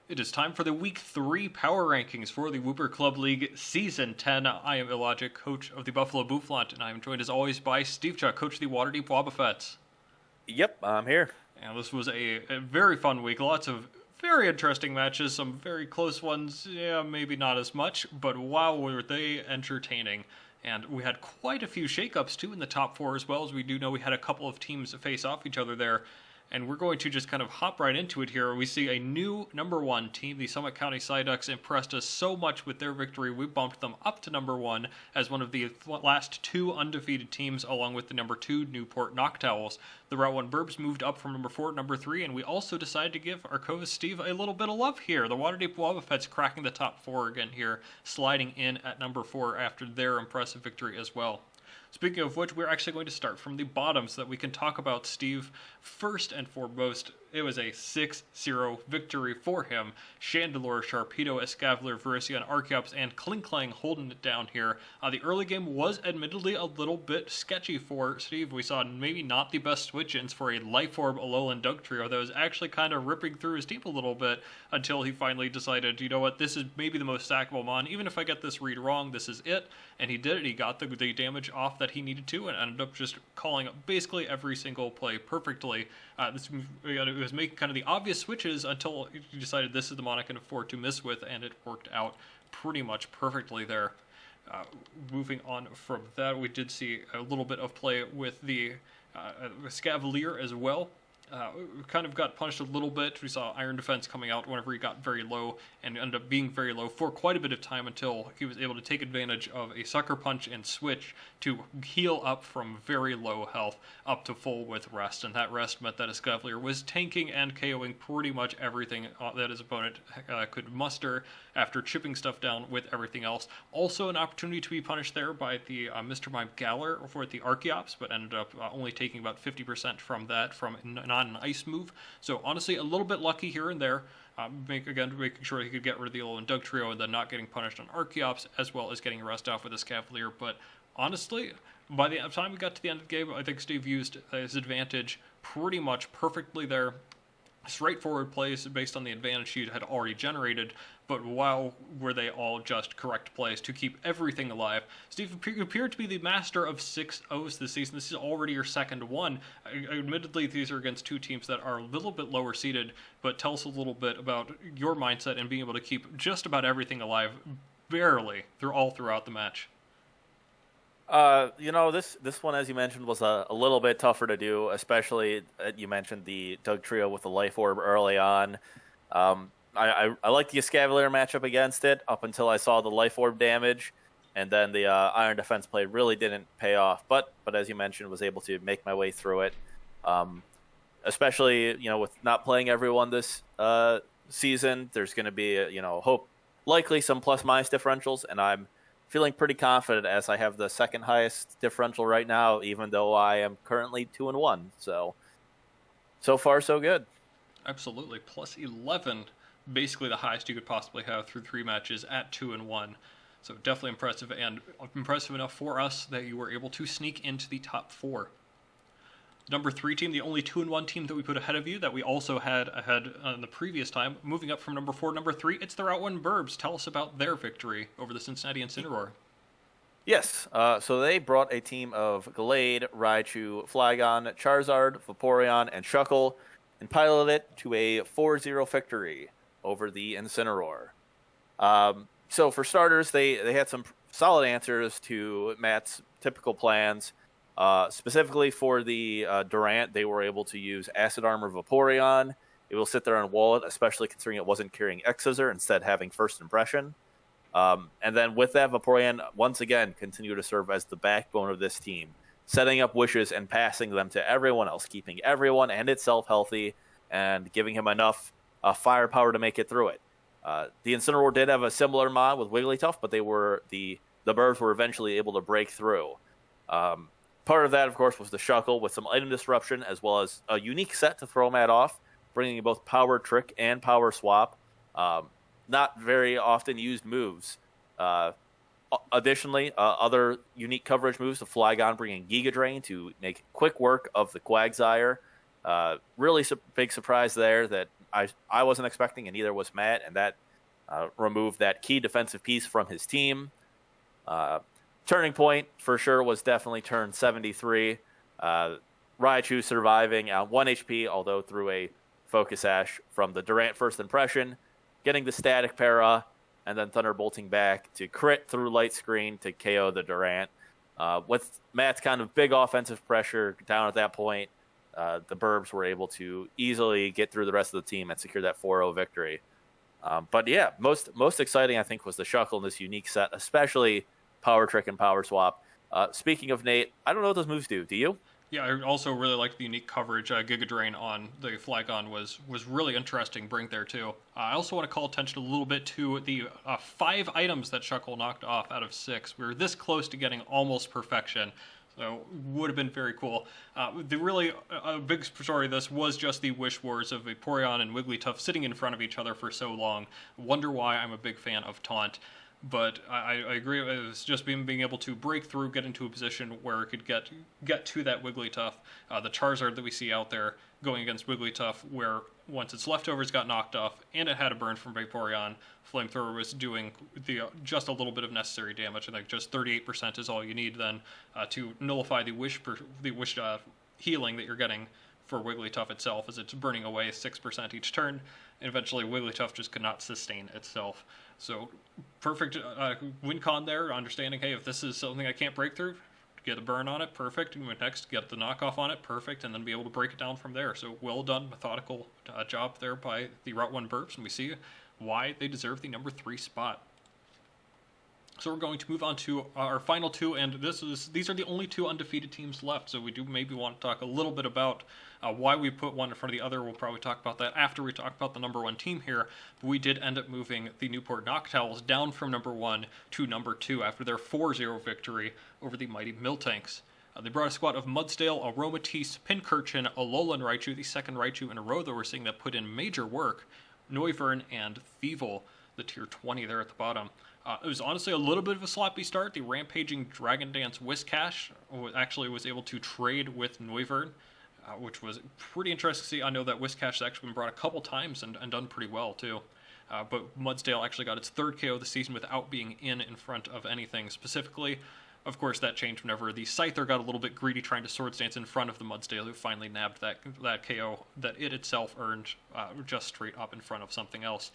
It is time for the Week 3 Power Rankings for the Wooper Club League Season 10. I am IllLogic, coach of the Buffalo Bouffalant, and I am joined as always by SteveChuck, coach of the Waterdeep Wobbuffets. Yep, I'm here. And this was a very fun week. Lots of very interesting matches, some very close ones, maybe not as much, but wow, were they entertaining. And we had quite a few shakeups too in the top four, as well as we do know we had a couple of teams face off each other there. And we're going to just kind of hop right into it here. We see a new number one team. The Summit County Psyducks impressed us so much with their victory. We bumped them up to number one as one of the last two undefeated teams, along with the number two Newport Noctowls. The Route 1 Burbs moved up from number four to number three, and we also decided to give our co-host Steve a little bit of love here. The Waterdeep Wobbuffets cracking the top four again here, sliding in at number four after their impressive victory as well. Speaking of which, we're actually going to start from the bottom so that we can talk about Steve. First and foremost, it was a 6-0 victory for him. Chandelure, Sharpedo, Escavalier, Verisian, Archeops, and Klinklang holding it down here. The early game was admittedly a little bit sketchy for Steve. We saw maybe not the best switch-ins for a Life Orb, Alolan Dugtrio that was actually kind of ripping through his team a little bit until he finally decided, you know what, this is maybe the most stackable mon. Even if I get this read wrong, this is it. And he did it. He got the damage off that he needed to and ended up just calling basically every single play perfectly. It was making kind of the obvious switches until he decided this is the mon I can afford to miss with, and it worked out pretty much perfectly there. Moving on from that, we did see a little bit of play with the Scavalier as well. Kind of got punished a little bit. We saw Iron Defense coming out whenever he got very low and ended up being very low for quite a bit of time until he was able to take advantage of a Sucker Punch and switch to heal up from very low health up to full with rest. And that rest meant that Escavalier was tanking and KOing pretty much everything that his opponent could muster after chipping stuff down with everything else. Also an opportunity to be punished there by the Mr. Mime Galar for the Archeops, but ended up only taking about 50% from that from not an ice move. So honestly, a little bit lucky here and there. Making sure he could get rid of the Alolan Dugtrio and then not getting punished on Archeops, as well as getting a rest off with his Cavalier. But honestly, by the time we got to the end of the game, I think Steve used his advantage pretty much perfectly there. Straightforward plays based on the advantage he had already generated, but wow, were they all just correct plays to keep everything alive. Steve appeared to be the master of 6-0s this season. This is already your second one. Admittedly, these are against two teams that are a little bit lower seeded, but tell us a little bit about your mindset and being able to keep just about everything alive barely throughout the match. This one, as you mentioned, was a little bit tougher to do, especially you mentioned the Dugtrio with the Life Orb early on. I liked the Escavalier matchup against it up until I saw the Life Orb damage, and then the Iron Defense play really didn't pay off. But as you mentioned, was able to make my way through it. Especially with not playing everyone this season, there's going to be likely some plus minus differentials, and I'm feeling pretty confident as I have the second highest differential right now, even though I am currently 2-1. So far so good. Absolutely, plus 11, basically the highest you could possibly have through three matches at 2-1. So definitely impressive, and impressive enough for us that you were able to sneak into the top four. Number three team, the only 2-1 team that we put ahead of you, that we also had ahead on the previous time, moving up from number four to number three, it's the Route 1 Burbs. Tell us about their victory over the Cincinnati Incineroar. Yes, so they brought a team of Glade, Raichu, Flygon, Charizard, Vaporeon, and Shuckle, and piloted it to a 4-0 victory over the Incineroar. So for starters, they had some solid answers to Matt's typical plans. Specifically for the Durant, they were able to use Acid Armor Vaporeon. It will sit there on Wallet, especially considering it wasn't carrying X-Scissor, instead having First Impression. And then with that, Vaporeon once again continued to serve as the backbone of this team, setting up wishes and passing them to everyone else, keeping everyone and itself healthy, and giving him enough firepower to make it through it. The Incineroar did have a similar mod with Wigglytuff, but the Burbs were eventually able to break through. Part of that, of course, was the Shuckle with some item disruption, as well as a unique set to throw Matt off, bringing both Power Trick and Power Swap. Not very often used moves. Additionally, other unique coverage moves to Flygon, bringing Giga Drain to make quick work of the Quagsire. Really big surprise there that I wasn't expecting, and neither was Matt, and that removed that key defensive piece from his team. Turning point for sure was definitely turn 73. Raichu surviving on 1 HP, although through a Focus Sash from the Durant first impression, getting the static para, and then Thunderbolting back to crit through Light Screen to KO the Durant. With Matt's kind of big offensive pressure down at that point, the Burbs were able to easily get through the rest of the team and secure that 4-0 victory. But yeah, most exciting, I think, was the Shuckle in this unique set, especially Power Trick and Power Swap. Speaking of Nate, I don't know what those moves do. Do you? Yeah, I also really liked the unique coverage. Giga Drain on the Flygon was really interesting. Bring there too. I also want to call attention a little bit to the 5 items that Shuckle knocked off out of 6. We were this close to getting almost perfection. So would have been very cool. The really big story of this was just the wish wars of Vaporeon and Wigglytuff sitting in front of each other for so long. Wonder why I'm a big fan of Taunt. But I agree, it was just being able to break through, get into a position where it could get to that Wigglytuff. The Charizard that we see out there going against Wigglytuff, where once its leftovers got knocked off and it had a burn from Vaporeon, Flamethrower was doing just a little bit of necessary damage. I think just 38% is all you need then to nullify the wish healing that you're getting for Wigglytuff itself, as it's burning away 6% each turn, and eventually Wigglytuff just could not sustain itself. So perfect win con there, understanding, hey, if this is something I can't break through, get a burn on it, perfect, and next get the knockoff on it, perfect, and then be able to break it down from there. So well done, methodical job there by the Route 1 Burbs, and we see why they deserve the number 3 spot. So we're going to move on to our final 2, and these are the only 2 undefeated teams left, so we do maybe want to talk a little bit about why we put one in front of the other. We'll probably talk about that after we talk about the number 1 team here. But we did end up moving the Newport Noctowls down from number 1 to number 2 after their 4-0 victory over the mighty Miltanks. They brought a squad of Mudsdale, Aromatisse, Pincurchin, Alolan Raichu, the second Raichu in a row that we're seeing that put in major work, Noivern, and Thievul, the tier 20 there at the bottom. It was honestly a little bit of a sloppy start. The rampaging Dragon Dance Whiscash actually was able to trade with Noivern, which was pretty interesting to see. I know that Whiscash has actually been brought a couple times and done pretty well too. But Mudsdale actually got its 3rd KO this season without being in front of anything specifically. Of course, that changed whenever the Scyther got a little bit greedy trying to Swords Dance in front of the Mudsdale, who finally nabbed that KO that it itself earned just straight up in front of something else.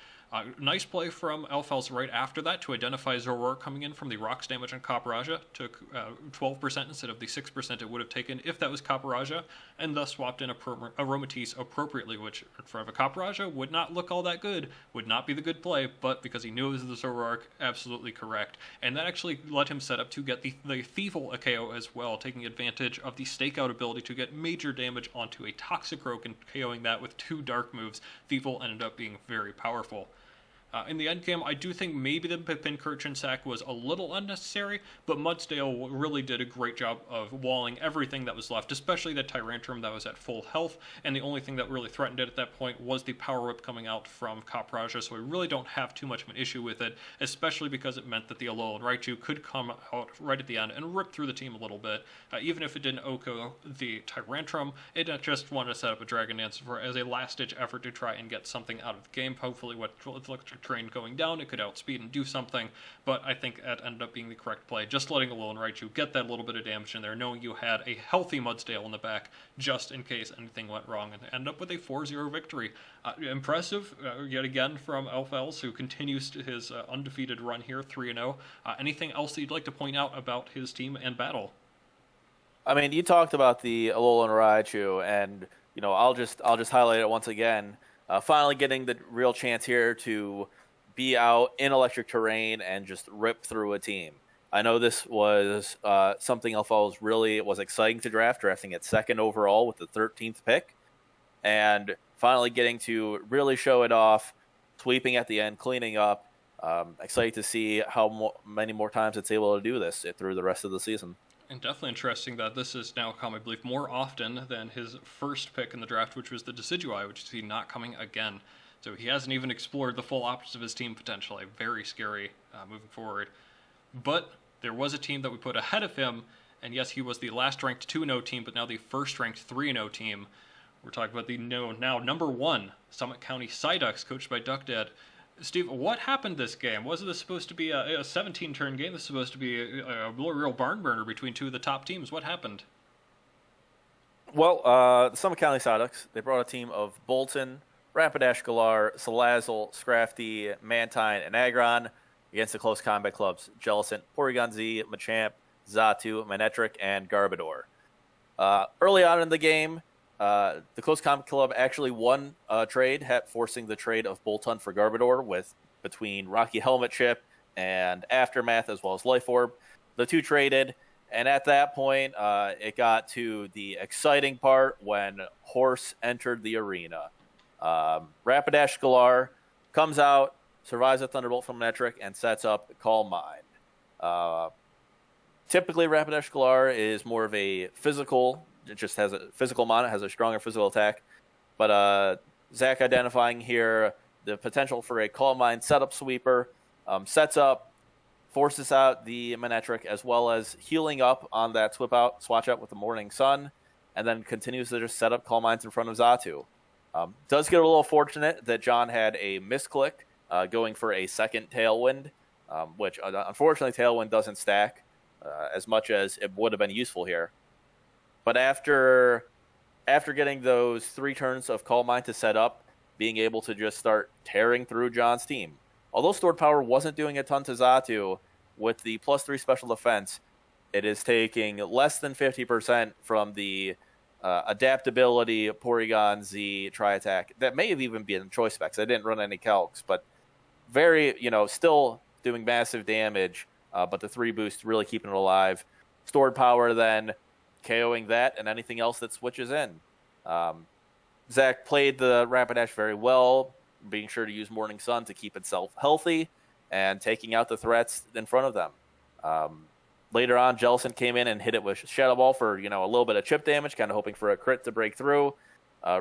Nice play from Elfels right after that to identify Zoroark coming in from the Rocks damage on Copperajah. Took 12% instead of the 6% it would have taken if that was Copperajah, and thus swapped in Aromatisse appropriately, which in front of a Copperajah would not look all that good, would not be the good play, but because he knew it was the Zoroark, absolutely correct. And that actually let him set up to get the Thievul a KO as well, taking advantage of the Stakeout ability to get major damage onto a Toxicroak and KOing that with 2 dark moves. Thievul ended up being very powerful. In the endgame, I do think maybe the Pincurchin sack was a little unnecessary, but Mudsdale really did a great job of walling everything that was left, especially the Tyrantrum that was at full health, and the only thing that really threatened it at that point was the Power Whip coming out from Copperajah, so we really don't have too much of an issue with it, especially because it meant that the Alolan Raichu could come out right at the end and rip through the team a little bit. Even if it didn't OHKO the Tyrantrum, it just wanted to set up a Dragon Dance as a last-ditch effort to try and get something out of the game. Hopefully with Electric Train going down, it could outspeed and do something, but I think that ended up being the correct play. Just letting Alolan Raichu get that little bit of damage in there, knowing you had a healthy Mudsdale in the back, just in case anything went wrong, and end up with a 4-0 victory. Impressive, yet again, from Elfels, who continues his undefeated run here, 3-0. Anything else that you'd like to point out about his team and battle? I mean, you talked about the Alolan Raichu, and I'll just highlight it once again. Finally getting the real chance here to be out in electric terrain and just rip through a team. I know this was something Elfels really was exciting to drafting at 2nd overall with the 13th pick, and finally getting to really show it off, sweeping at the end, cleaning up. Excited to see how many more times it's able to do this through the rest of the season. And definitely interesting that this has now come, I believe, more often than his first pick in the draft, which was the Decidueye, which is he not coming again. So he hasn't even explored the full options of his team potentially. Very scary moving forward. But there was a team that we put ahead of him, and yes, he was the last ranked 2-0 team, but now the first ranked 3-0 team. We're talking about the now number 1 Summit County Psyducks, coached by Duck Dad. Steve, what happened this game? Wasn't this supposed to be a 17-turn game? This was supposed to be a real barn burner between two of the top teams. What happened? Well, the Summit County Psyducks, they brought a team of Bolton, Rapidash Galar, Salazzle, Scrafty, Mantine, and Agron against the close combat clubs Jellicent, Porygon Z, Machamp, Xatu, Manectric, and Garbodor. Early on in the game, the close combat club actually won a trade, forcing the trade of Bolton for Garbodor between Rocky Helmet Chip and Aftermath, as well as Life Orb. The two traded, and at that point, it got to the exciting part when Horse entered the arena. Rapidash Galar comes out, survives a Thunderbolt from Manectric, and sets up Calm Mind. Typically, Rapidash Galar is more of a physical. It just has a physical mon. It has a stronger physical attack. But Zach identifying here the potential for a Calm Mind setup sweeper. Sets up, forces out the Manectric, as well as healing up on that swatch out with the Morning Sun, and then continues to just set up Calm Minds in front of Xatu. Does get a little fortunate that John had a misclick going for a second Tailwind, which unfortunately Tailwind doesn't stack as much as it would have been useful here. But after getting those 3 turns of Calm Mind to set up, being able to just start tearing through John's team. Although Stored Power wasn't doing a ton to Xatu, with the +3 special defense, it is taking less than 50% from the adaptability Porygon Z Tri-Attack. That may have even been choice specs. I didn't run any calcs, but very, still doing massive damage, but the 3 boost really keeping it alive. Stored Power then KOing that and anything else that switches in. Zach played the Rapidash very well, being sure to use Morning Sun to keep itself healthy and taking out the threats in front of them. Later on, Jellicent came in and hit it with Shadow Ball for a little bit of chip damage, kind of hoping for a crit to break through,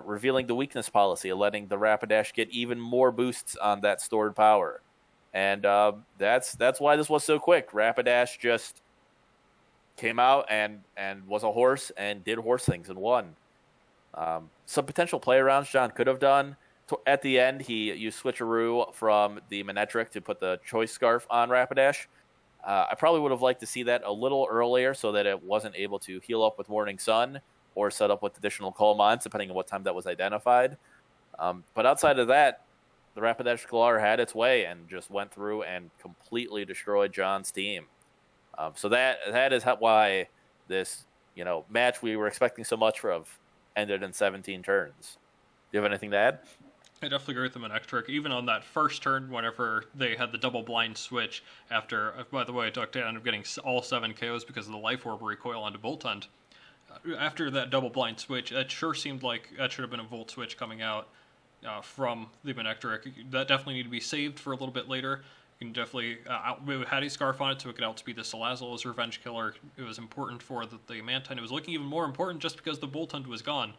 revealing the weakness policy, letting the Rapidash get even more boosts on that stored power. And that's why this was so quick. Rapidash just came out and was a horse and did horse things and won. Some potential play arounds John could have done. At the end, he used Switcheroo from the Manectric to put the Choice Scarf on Rapidash. I probably would have liked to see that a little earlier so that it wasn't able to heal up with Morning Sun or set up with additional Calm Minds, depending on what time that was identified. But outside of that, the Rapidash Galar had its way and just went through and completely destroyed John's team. So that is why this match we were expecting so much of ended in 17 turns. Do you have anything to add? I definitely agree with the Manectric. Even on that first turn, whenever they had the double blind switch after, by the way, Duck Dad ended up getting all 7 KOs because of the Life Orb recoil onto Boltund. After that double blind switch, it sure seemed like that should have been a Volt switch coming out from the Manectric. That definitely needed to be saved for a little bit later. You can definitely it had a scarf on it so it could outspeed the Salazzle as Revenge Killer. It was important for the Mantine. It was looking even more important just because the Boltund was gone.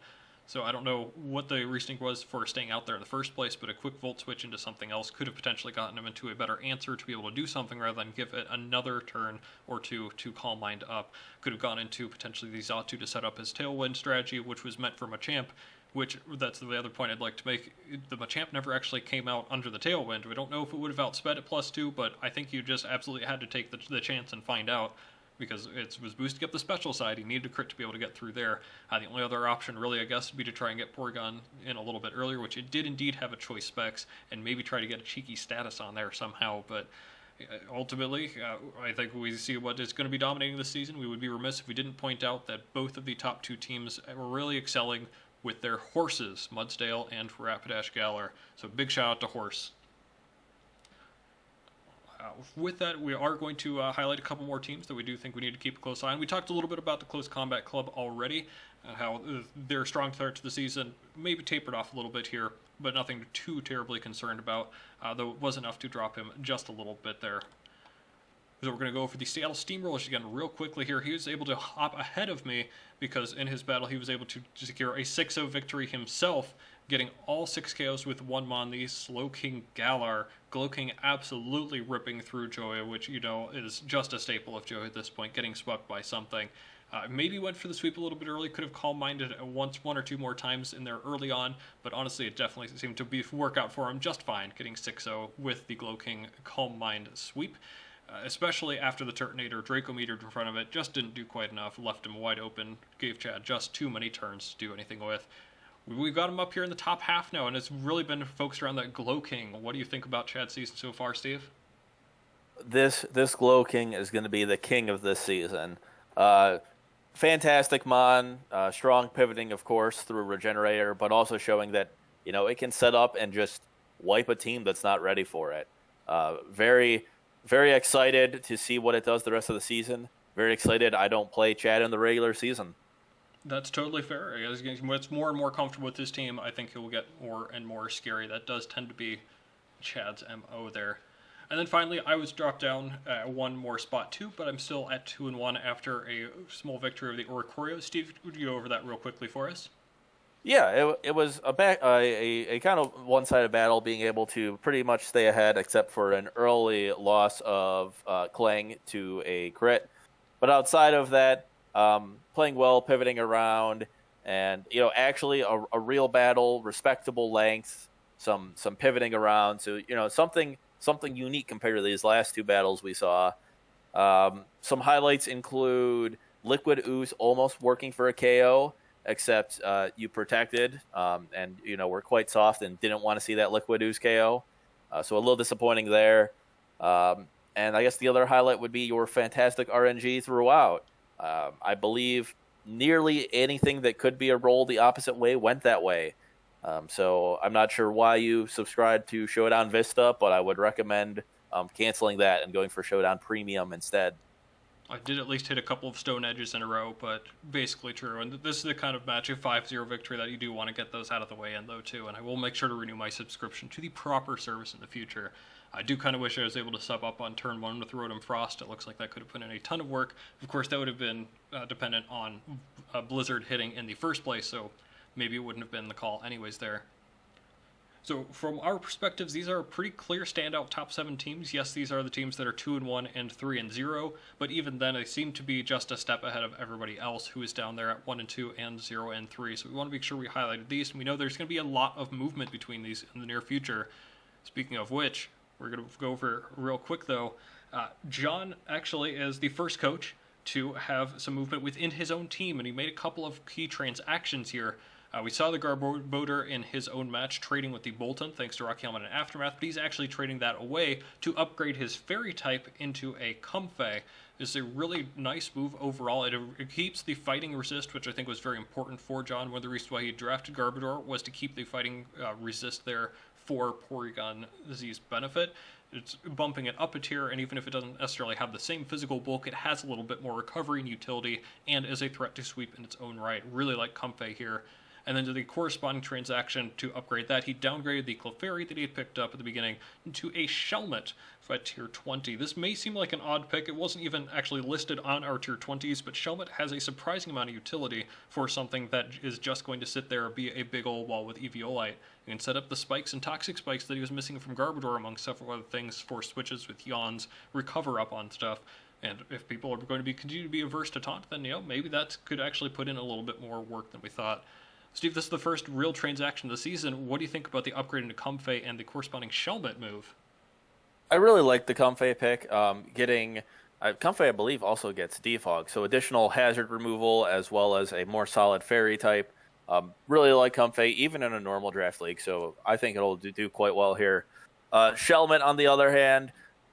So I don't know what the reasoning was for staying out there in the first place, but a quick Volt switch into something else could have potentially gotten him into a better answer to be able to do something rather than give it another turn or two to Calm Mind up. Could have gone into potentially the Xatu to set up his Tailwind strategy, which was meant for Machamp, which that's the other point I'd like to make. The Machamp never actually came out under the Tailwind. We don't know if it would have outsped at +2, but I think you just absolutely had to take the chance and find out, because it was boosting up the special side. He needed a crit to be able to get through there. The only other option really, I guess, would be to try and get Porygon in a little bit earlier, which it did indeed have a choice specs, and maybe try to get a cheeky status on there somehow. But ultimately, I think we see what is going to be dominating this season. We would be remiss if we didn't point out that both of the top 2 teams were really excelling with their horses, Mudsdale and Rapidash Galar. So big shout out to Horse. With that, we are going to highlight a couple more teams that we do think we need to keep a close eye on. We talked a little bit about the Close Combat Club already, how their strong start to the season maybe tapered off a little bit here, but nothing too terribly concerned about, though it was enough to drop him just a little bit there. So we're going to go for the Seattle Steamrollers again real quickly here. He was able to hop ahead of me because in his battle he was able to secure a 6-0 victory himself, getting all 6 KOs with 1 Mon, the Slowking Galar. Glowking absolutely ripping through Joya, which, is just a staple of Joya at this point, getting swept by something. Maybe went for the sweep a little bit early. Could have calm minded one or two more times in there early on, but honestly, it definitely seemed to work out for him just fine, getting 6-0 with the Glow King Calm Mind sweep. Especially after the Turtonator Draco metered in front of it, just didn't do quite enough, left him wide open, gave Chad just too many turns to do anything with. We've got him up here in the top half now, and it's really been focused around that Glow King. What do you think about Chad's season so far, Steve? This Glow King is going to be the king of this season. Fantastic mon, strong pivoting, of course, through Regenerator, but also showing that, it can set up and just wipe a team that's not ready for it. Very, very excited to see what it does the rest of the season. Very excited I don't play Chad in the regular season. That's totally fair. As he gets more and more comfortable with his team, I think he will get more and more scary. That does tend to be Chad's MO there. And then finally, I was dropped down one more spot too, but I'm still at 2-1 after a small victory of the Oricorio. Steve, would you go over that real quickly for us? Yeah, it was a kind of one-sided battle, being able to pretty much stay ahead, except for an early loss of Clang to a crit. But outside of that, playing well, pivoting around, and actually a real battle, respectable length, some pivoting around. So something unique compared to these last two battles we saw. Some highlights include Liquid Ooze almost working for a KO, except you protected and were quite soft and didn't want to see that Liquid Ooze KO. So a little disappointing there. And I guess the other highlight would be your fantastic RNG throughout. I believe nearly anything that could be a roll the opposite way went that way. So I'm not sure why you subscribed to Showdown Vista, but I would recommend canceling that and going for Showdown Premium instead. I did at least hit a couple of stone edges in a row, but basically true. And this is the kind of match, a 5-0 victory, that you do want to get those out of the way in, though, too. And I will make sure to renew my subscription to the proper service in the future. I do kind of wish I was able to sub up on turn 1 with Rotom Frost. It looks like that could have put in a ton of work. Of course, that would have been dependent on Blizzard hitting in the first place, so maybe it wouldn't have been the call anyways there. So from our perspectives, these are pretty clear standout top 7 teams. Yes, these are the teams that are 2-1 and 3-0, but even then they seem to be just a step ahead of everybody else who is down there at 1-2 and 0-3. So we want to make sure we highlighted these, and we know there's going to be a lot of movement between these in the near future. Speaking of which, we're going to go over real quick though. John actually is the first coach to have some movement within his own team, and he made a couple of key transactions here. We saw the Garbodor in his own match trading with the Bolton thanks to Rocky Helmet and Aftermath, but he's actually trading that away to upgrade his Fairy type into a Comfey. This is a really nice move overall. It keeps the fighting resist, which I think was very important for John. One of the reasons why he drafted Garbodor was to keep the fighting resist there for Porygon Z's benefit. It's bumping it up a tier, and even if it doesn't necessarily have the same physical bulk, it has a little bit more recovery and utility, and is a threat to sweep in its own right. Really like Comfey here. And then to the corresponding transaction to upgrade that, he downgraded the Clefairy that he had picked up at the beginning into a Shelmet at tier 20. This may seem like an odd pick. It wasn't even actually listed on our tier 20s, but Shelmet has a surprising amount of utility for something that is just going to sit there and be a big old wall with Eviolite. You can set up the spikes and toxic spikes that he was missing from Garbodor, among several other things, for switches with Yawns, recover up on stuff. And if people are going to continue to be averse to taunt, then maybe that could actually put in a little bit more work than we thought. Steve, this is the first real transaction of the season. What do you think about the upgrade into Comfey and the corresponding Shelmet move? I really like the Comfey pick. Comfey, I believe, also gets Defog, so additional hazard removal as well as a more solid Fairy type. Really like Comfey, even in a normal draft league, so I think it'll do quite well here. Shelmet, on the other hand,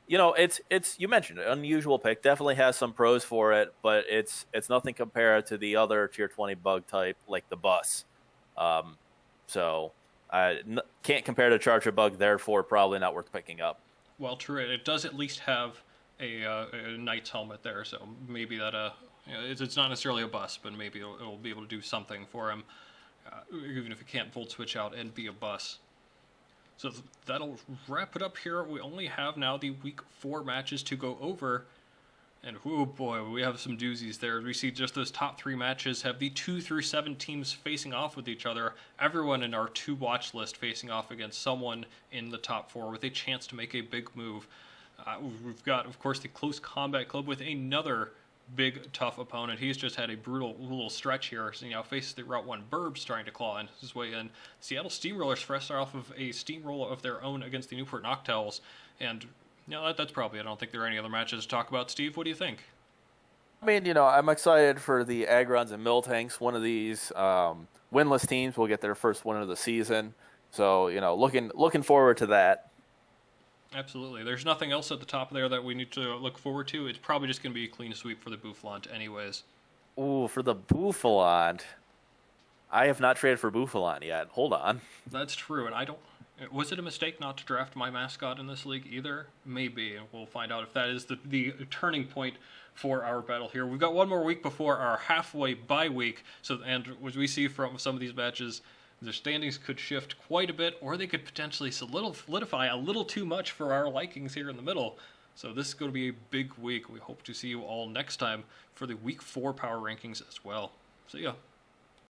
it's you mentioned it, unusual pick. Definitely has some pros for it, but it's nothing compared to the other tier 20 bug type like the Bus. So I can't compare to Charger Bug, therefore probably not worth picking up. Well, true. It does at least have a Knight's helmet there, so maybe that it's not necessarily a bus, but maybe it'll be able to do something for him, even if it can't Volt Switch out and be a bus. So that'll wrap it up here. We only have now the Week 4 matches to go over. And oh boy, we have some doozies there. We see just those top 3 matches have the 2 through 7 teams facing off with each other. Everyone in our 2 watch list facing off against someone in the top 4 with a chance to make a big move. We've got, of course, the Close Combat Club with another big, tough opponent. He's just had a brutal little stretch here. So, faces the Route 1 Burbs trying to claw in his way in. Seattle Steamrollers fresh off of a steamroller of their own against the Newport Noctowls. And, that's probably it. I don't think there are any other matches to talk about. Steve, what do you think? I mean, I'm excited for the Agrons and Miltanks. One of these winless teams will get their first win of the season. So, looking forward to that. Absolutely. There's nothing else at the top there that we need to look forward to. It's probably just going to be a clean sweep for the Bouffalant anyways. Ooh, for the Bouffalant. I have not traded for Bouffalant yet. Hold on. That's true, and I don't... Was it a mistake not to draft my mascot in this league either? Maybe. We'll find out if that is the turning point for our battle here. We've got one more week before our halfway bye week, and as we see from some of these matches, their standings could shift quite a bit, or they could potentially solidify a little too much for our likings here in the middle. So this is going to be a big week. We hope to see you all next time for the Week 4 Power Rankings as well. See ya.